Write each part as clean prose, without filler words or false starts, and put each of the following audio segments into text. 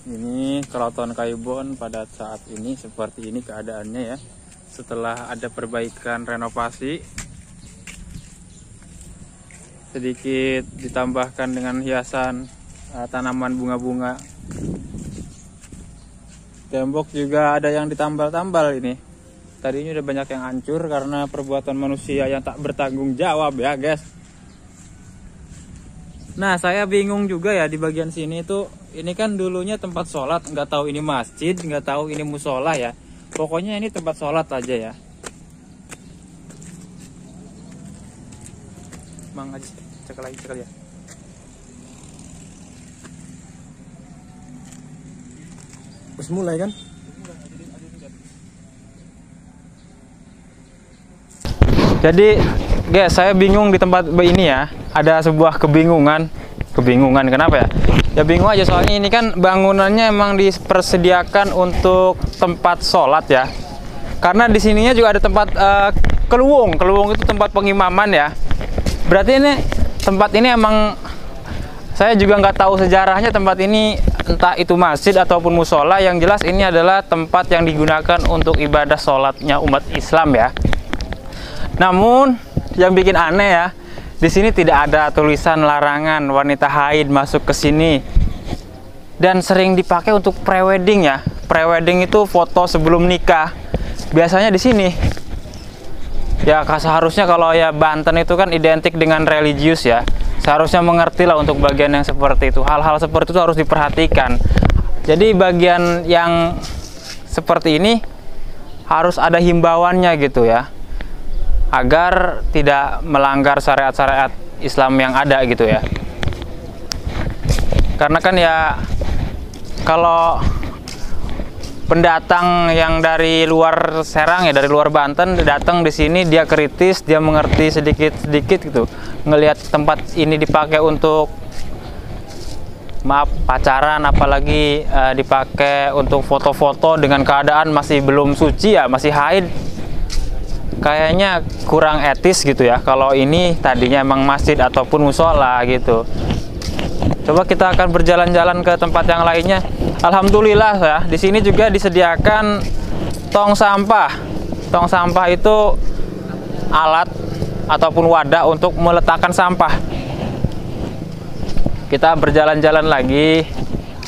Ini Keraton Kayubon pada saat ini seperti ini keadaannya ya. Setelah ada perbaikan renovasi, sedikit ditambahkan dengan hiasan tanaman bunga-bunga. Tembok juga ada yang ditambal-tambal ini. Tadinya udah banyak yang hancur karena perbuatan manusia yang tak bertanggung jawab ya guys. Nah, saya bingung juga ya di bagian sini tuh. Ini kan dulunya tempat sholat, nggak tahu ini masjid, nggak tahu ini musola ya. Pokoknya ini tempat sholat aja ya. Mang aja, cek ya. Terus mulai kan? Jadi guys, saya bingung di tempat ini ya. Ada sebuah kebingungan kenapa ya? Ya bingung aja soalnya ini kan bangunannya emang dipersediakan untuk tempat sholat ya. Karena di sininya juga ada tempat keluwung itu tempat pengimaman ya. Berarti ini tempat ini emang saya juga nggak tahu sejarahnya tempat ini, entah itu masjid ataupun musola. Yang jelas ini adalah tempat yang digunakan untuk ibadah sholatnya umat Islam ya. Namun yang bikin aneh ya, di sini tidak ada tulisan larangan wanita haid masuk ke sini. Dan sering dipakai untuk prewedding ya. Prewedding itu foto sebelum nikah. Biasanya di sini. Ya seharusnya kalau ya Banten itu kan identik dengan religius ya. Seharusnya mengerti lah untuk bagian yang seperti itu. Hal-hal seperti itu harus diperhatikan. Jadi bagian yang seperti ini harus ada himbauannya gitu ya, agar tidak melanggar syariat-syariat Islam yang ada gitu ya. Karena kan ya kalau pendatang yang dari luar Serang ya, dari luar Banten datang di sini, dia kritis, dia mengerti sedikit-sedikit gitu. Ngelihat tempat ini dipakai untuk pacaran, apalagi dipakai untuk foto-foto dengan keadaan masih belum suci ya, masih haid. Kayaknya kurang etis gitu ya kalau ini tadinya emang masjid ataupun musola gitu. Coba kita akan berjalan-jalan ke tempat yang lainnya. Alhamdulillah ya, di sini juga disediakan tong sampah. Tong sampah itu alat ataupun wadah untuk meletakkan sampah. Kita berjalan-jalan lagi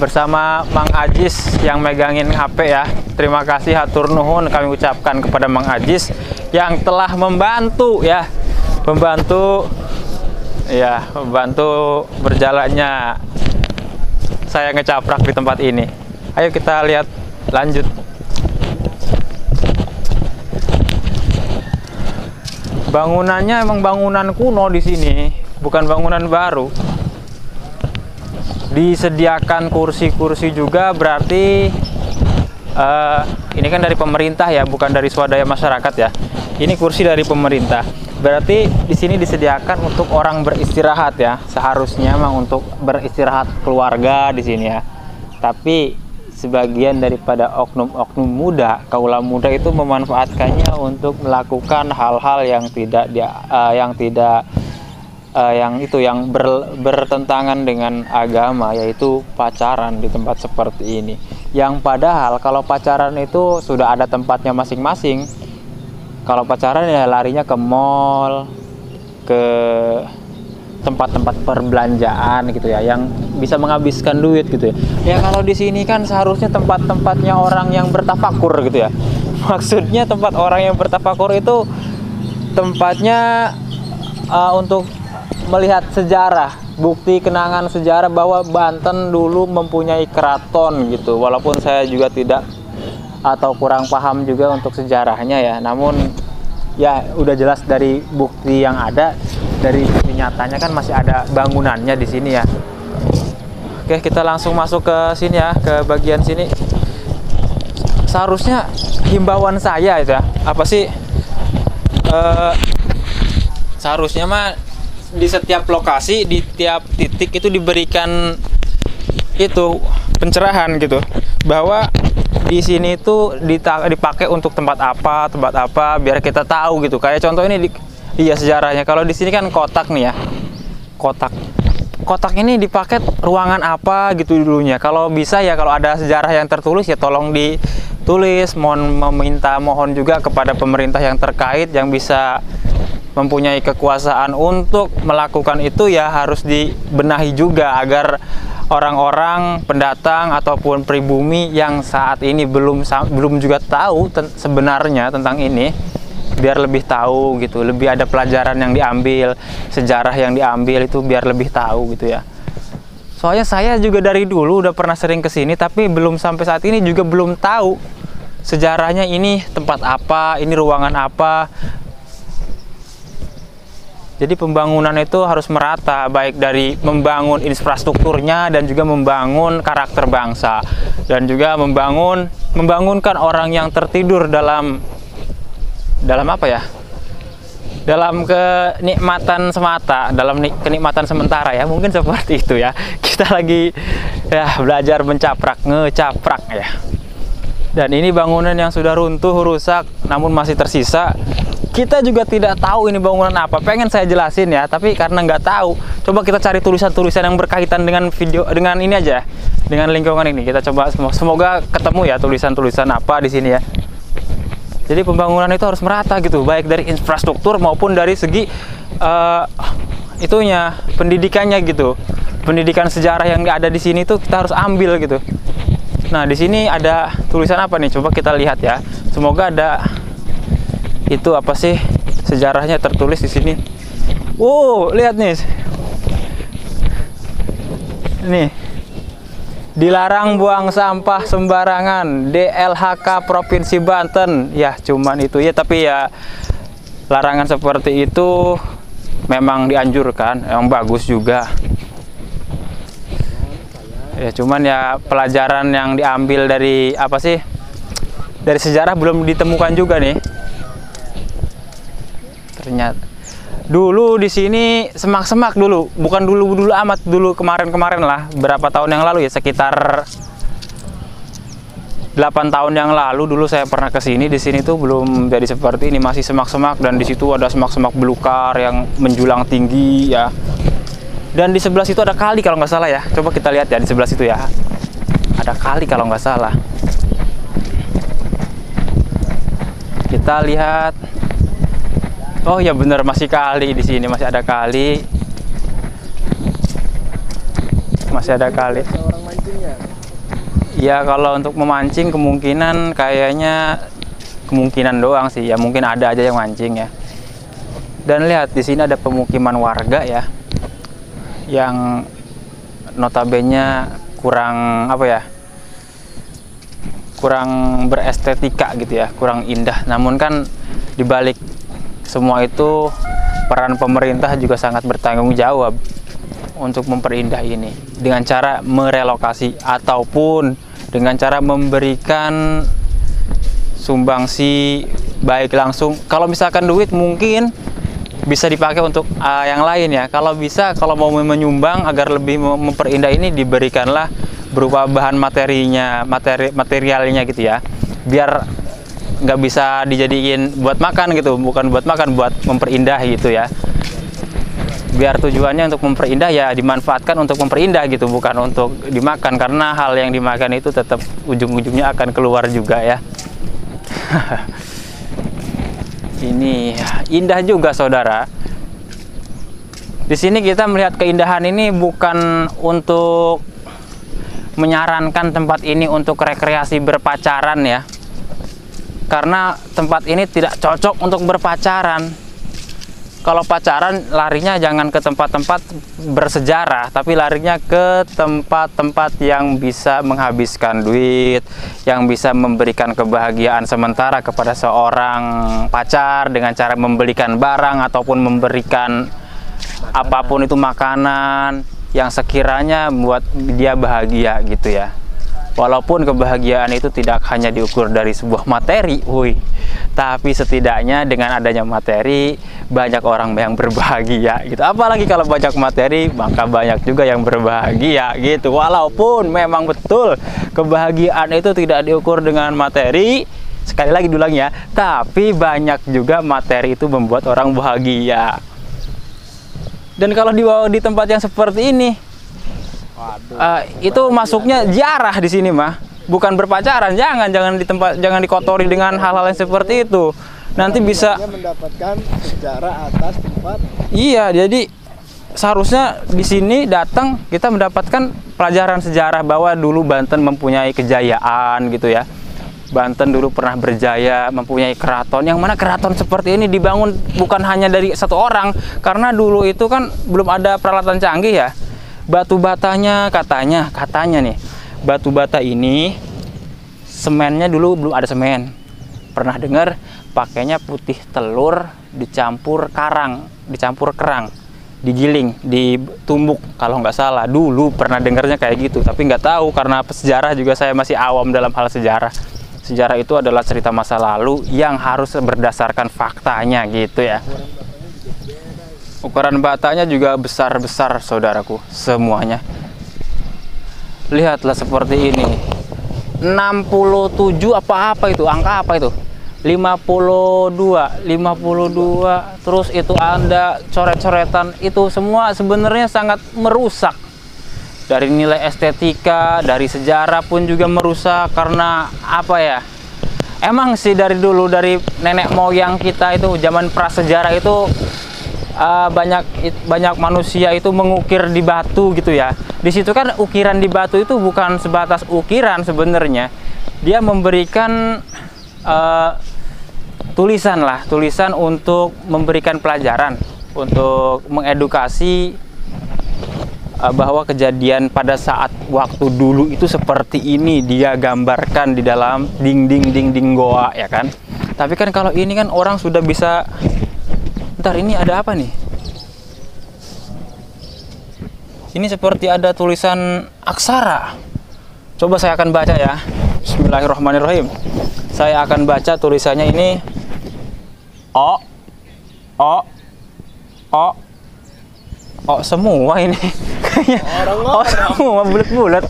bersama Mang Ajis yang megangin HP ya. Terima kasih, hatur nuhun kami ucapkan kepada Mang Ajis yang telah membantu berjalannya saya ngecaprak di tempat ini. Ayo kita lihat lanjut. Bangunannya emang bangunan kuno di sini, bukan bangunan baru. Disediakan kursi-kursi juga, berarti ini kan dari pemerintah ya, bukan dari swadaya masyarakat ya. Ini kursi dari pemerintah. Berarti di sini disediakan untuk orang beristirahat ya. Seharusnya memang untuk beristirahat keluarga di sini ya. Tapi sebagian daripada oknum-oknum muda, kaula muda itu memanfaatkannya untuk melakukan hal-hal yang yang bertentangan dengan agama, yaitu pacaran di tempat seperti ini. Yang padahal kalau pacaran itu sudah ada tempatnya masing-masing. Kalau pacaran ya larinya ke mall, ke tempat-tempat perbelanjaan gitu ya, yang bisa menghabiskan duit gitu ya. Ya kalau di sini kan seharusnya tempat-tempatnya orang yang bertafakur gitu ya. Maksudnya tempat orang yang bertafakur itu tempatnya untuk melihat sejarah, bukti kenangan sejarah bahwa Banten dulu mempunyai keraton gitu. Walaupun saya juga tidak atau kurang paham juga untuk sejarahnya ya, namun ya udah jelas dari bukti yang ada, dari bukti nyatanya kan masih ada bangunannya di sini ya. Oke, kita langsung masuk ke sini ya, ke bagian sini. Seharusnya himbauan saya itu ya, apa sih? Seharusnya mah di setiap lokasi, di tiap titik itu diberikan itu pencerahan gitu, bahwa di sini itu dipakai untuk tempat apa, biar kita tahu gitu. Kayak contoh ini iya sejarahnya. Kalau di sini kan kotak nih ya, kotak kotak ini dipakai ruangan apa gitu dulunya. Kalau bisa ya, kalau ada sejarah yang tertulis ya tolong ditulis. Mohon juga kepada pemerintah yang terkait yang bisa mempunyai kekuasaan untuk melakukan itu ya harus dibenahi juga agar orang-orang pendatang ataupun pribumi yang saat ini belum juga tahu sebenarnya tentang ini, biar lebih tahu gitu, lebih ada pelajaran yang diambil, sejarah yang diambil itu biar lebih tahu gitu ya. Soalnya saya juga dari dulu udah pernah sering kesini, tapi belum sampai saat ini juga belum tahu sejarahnya, ini tempat apa, ini ruangan apa. Jadi pembangunan itu harus merata, baik dari membangun infrastrukturnya dan juga membangun karakter bangsa, dan juga membangunkan orang yang tertidur dalam apa ya? Dalam kenikmatan semata, dalam kenikmatan sementara ya, mungkin seperti itu ya. Kita lagi ya belajar ngecaprak ya. Dan ini bangunan yang sudah runtuh, rusak, namun masih tersisa. Kita juga tidak tahu ini bangunan apa. Pengen saya jelasin ya, tapi karena nggak tahu, coba kita cari tulisan-tulisan yang berkaitan dengan dengan ini aja, dengan lingkungan ini. Kita coba semoga ketemu ya tulisan-tulisan apa di sini ya. Jadi pembangunan itu harus merata gitu, baik dari infrastruktur maupun dari segi pendidikannya gitu. Pendidikan sejarah yang ada di sini tuh kita harus ambil gitu. Nah, di sini ada tulisan apa nih? Coba kita lihat ya. Semoga ada itu apa sih sejarahnya tertulis di sini. Lihat nih. Nih. Dilarang buang sampah sembarangan, DLHK Provinsi Banten. Ya, cuman itu ya, tapi ya larangan seperti itu memang dianjurkan, yang bagus juga. Ya, cuman ya pelajaran yang diambil dari apa sih? Dari sejarah belum ditemukan juga nih. Ternyata dulu di sini semak-semak dulu, bukan dulu amat, dulu kemarin lah, berapa tahun yang lalu ya, sekitar 8 tahun yang lalu dulu saya pernah ke sini. Di sini tuh belum jadi seperti ini, masih semak-semak, dan di situ ada semak-semak belukar yang menjulang tinggi ya. Dan di sebelah situ ada kali kalau nggak salah ya. Coba kita lihat ya di sebelah situ ya. Ada kali kalau nggak salah. Kita lihat. Oh ya bener, masih kali di sini, masih ada kali. Masih ada kali. Ya kalau untuk memancing kemungkinan doang sih ya, mungkin ada aja yang mancing ya. Dan lihat di sini ada pemukiman warga ya, yang notabene kurang apa ya, kurang berestetika gitu ya, kurang indah. Namun kan dibalik semua itu peran pemerintah juga sangat bertanggung jawab untuk memperindah ini dengan cara merelokasi ataupun dengan cara memberikan sumbangsi, baik langsung. Kalau misalkan duit mungkin bisa dipakai untuk yang lain ya. Kalau bisa, kalau mau menyumbang agar lebih memperindah ini, diberikanlah berupa bahan materialnya gitu ya, biar nggak bisa dijadiin buat makan gitu, bukan buat makan, buat memperindah gitu ya. Biar tujuannya untuk memperindah ya, dimanfaatkan untuk memperindah gitu, bukan untuk dimakan, karena hal yang dimakan itu tetap ujung-ujungnya akan keluar juga ya. Ini indah juga saudara. Di sini kita melihat keindahan ini bukan untuk menyarankan tempat ini untuk rekreasi berpacaran ya, karena tempat ini tidak cocok untuk berpacaran. Kalau pacaran larinya jangan ke tempat-tempat bersejarah, tapi larinya ke tempat-tempat yang bisa menghabiskan duit, yang bisa memberikan kebahagiaan sementara kepada seorang pacar dengan cara membelikan barang ataupun memberikan apapun itu, makanan yang sekiranya membuat dia bahagia gitu ya. Walaupun kebahagiaan itu tidak hanya diukur dari sebuah materi, tapi setidaknya dengan adanya materi banyak orang yang berbahagia gitu. Apalagi kalau banyak materi, maka banyak juga yang berbahagia gitu. Walaupun memang betul kebahagiaan itu tidak diukur dengan materi, sekali lagi diulang ya, tapi banyak juga materi itu membuat orang bahagia. Dan kalau dibawa di tempat yang seperti ini, itu masuknya ziarah di sini mah, bukan berpacaran. Jangan di tempat, jangan dikotori dengan hal-hal yang seperti itu. Nanti bisa mendapatkan sejarah atas tempat. Iya, jadi seharusnya di sini datang kita mendapatkan pelajaran sejarah bahwa dulu Banten mempunyai kejayaan gitu ya. Banten dulu pernah berjaya, mempunyai keraton, yang mana keraton seperti ini dibangun bukan hanya dari satu orang, karena dulu itu kan belum ada peralatan canggih ya. Batu batanya katanya nih, batu bata ini semennya dulu belum ada semen. Pernah dengar pakainya putih telur dicampur kerang, digiling, ditumbuk kalau nggak salah. Dulu pernah dengarnya kayak gitu, tapi nggak tahu karena sejarah juga saya masih awam dalam hal sejarah. Sejarah itu adalah cerita masa lalu yang harus berdasarkan faktanya gitu ya. Ukuran batanya juga besar-besar saudaraku, semuanya. Lihatlah seperti ini. 67 apa itu? Angka apa itu? 52, terus itu ada coret-coretan, itu semua sebenarnya sangat merusak. Dari nilai estetika, dari sejarah pun juga merusak karena apa ya? Emang sih dari dulu, dari nenek moyang kita itu zaman prasejarah itu banyak manusia itu mengukir di batu gitu ya. Di situ kan ukiran di batu itu bukan sebatas ukiran sebenarnya. Dia memberikan tulisan untuk memberikan pelajaran, untuk mengedukasi bahwa kejadian pada saat waktu dulu itu seperti ini dia gambarkan di dalam dinding goa ya kan. Tapi kan kalau ini kan orang sudah bisa. Bentar, ini ada apa nih? Ini seperti ada tulisan aksara. Coba saya akan baca ya. Bismillahirrahmanirrahim. Saya akan baca tulisannya ini. O semua ini kayaknya. Semua bulat-bulat.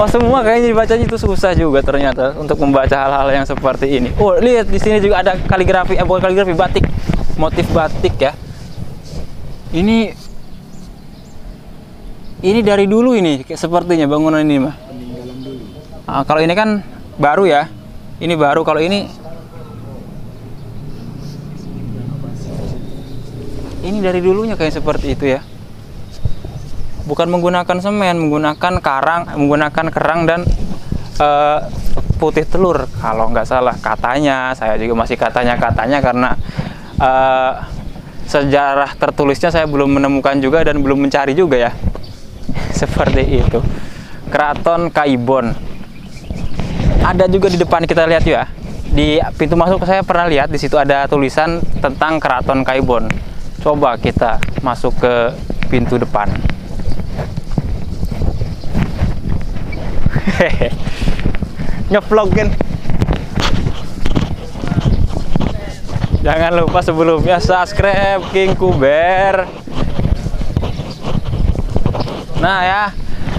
Semua kayaknya dibacanya itu susah juga ternyata untuk membaca hal-hal yang seperti ini. Oh, lihat di sini juga ada kaligrafi, bukan kaligrafi, batik. Motif batik ya. Ini dari dulu ini sepertinya bangunan ini mah. Peninggalan dulu. Kalau ini kan baru ya. Ini baru, kalau ini dari dulunya kayak seperti itu ya. Bukan menggunakan semen, menggunakan kerang dan putih telur kalau nggak salah katanya. Saya juga masih katanya karena sejarah tertulisnya saya belum menemukan juga dan belum mencari juga ya. Seperti itu. Keraton Kaibon. Ada juga di depan, kita lihat ya. Di pintu masuk saya pernah lihat di situ ada tulisan tentang Keraton Kaibon. Coba kita masuk ke pintu depan. Ngevlogin. Jangan lupa sebelumnya subscribe King Kuber. Nah ya,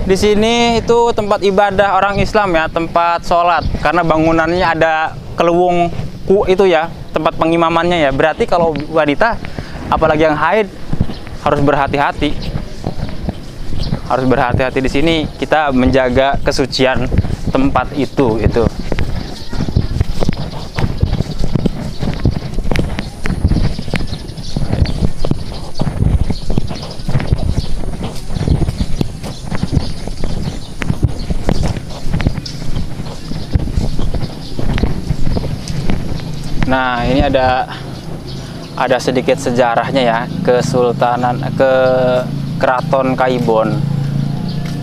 di sini itu tempat ibadah orang Islam ya, tempat sholat. Karena bangunannya ada kelewung itu ya, tempat pengimamannya ya. Berarti kalau wanita, apalagi yang haid, harus berhati-hati. Harus berhati-hati di sini. Kita menjaga kesucian tempat itu. Nah, ini ada sedikit sejarahnya ya, Keraton Kaibon.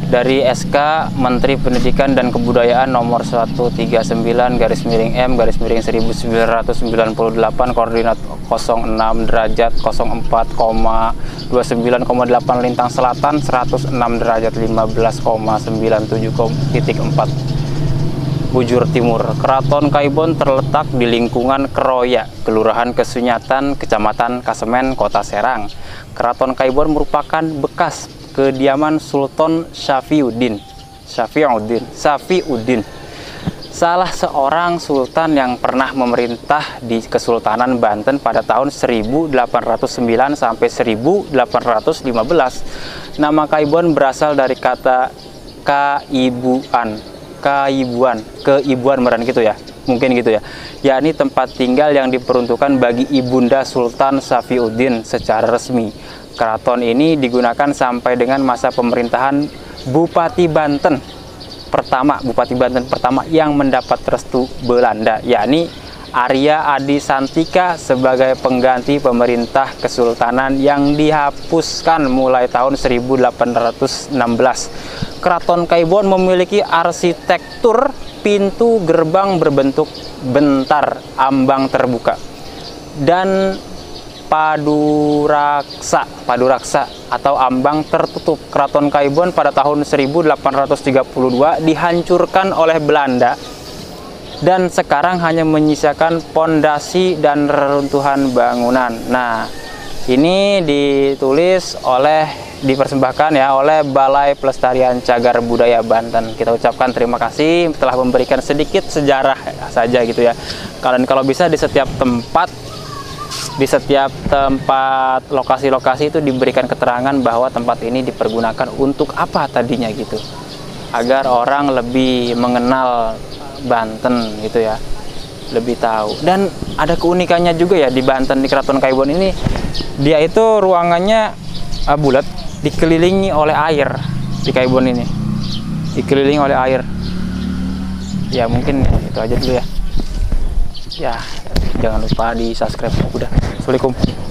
Dari SK Menteri Pendidikan dan Kebudayaan nomor 139-M-1998 koordinat 06 derajat 04,29,8 lintang selatan 106 derajat 15,97,4 bujur timur. Keraton Kaibon terletak di lingkungan Keroya, Kelurahan Kesunyatan, Kecamatan Kasemen, Kota Serang. Keraton Kaibon merupakan bekas kediaman Sultan Safiuddin salah seorang sultan yang pernah memerintah di Kesultanan Banten pada tahun 1809 sampai 1815. Nama Kaibuan berasal dari kata keibuan, keibuan beran gitu ya, mungkin gitu ya, yakni tempat tinggal yang diperuntukkan bagi ibunda Sultan Safiuddin secara resmi. Keraton ini digunakan sampai dengan masa pemerintahan Bupati Banten pertama yang mendapat restu Belanda, yakni Arya Adi Santika sebagai pengganti pemerintah kesultanan yang dihapuskan mulai tahun 1816. Keraton Kaibuan memiliki arsitektur pintu gerbang berbentuk bentar ambang terbuka dan paduraksa atau ambang tertutup. Keraton Kaibuan pada tahun 1832 dihancurkan oleh Belanda dan sekarang hanya menyisakan pondasi dan reruntuhan bangunan. Nah, ini dipersembahkan ya oleh Balai Pelestarian Cagar Budaya Banten. Kita ucapkan terima kasih telah memberikan sedikit sejarah saja gitu ya. Kalau bisa di setiap tempat lokasi-lokasi itu diberikan keterangan bahwa tempat ini dipergunakan untuk apa tadinya gitu, agar orang lebih mengenal Banten gitu ya, lebih tahu. Dan ada keunikannya juga ya di Banten, di Keraton Kaibuan ini, dia itu ruangannya bulat, dikelilingi oleh air. Di Kaibuan ini dikelilingi oleh air ya. Mungkin itu aja dulu ya. Jangan lupa di subscribe. Udah, assalamualaikum.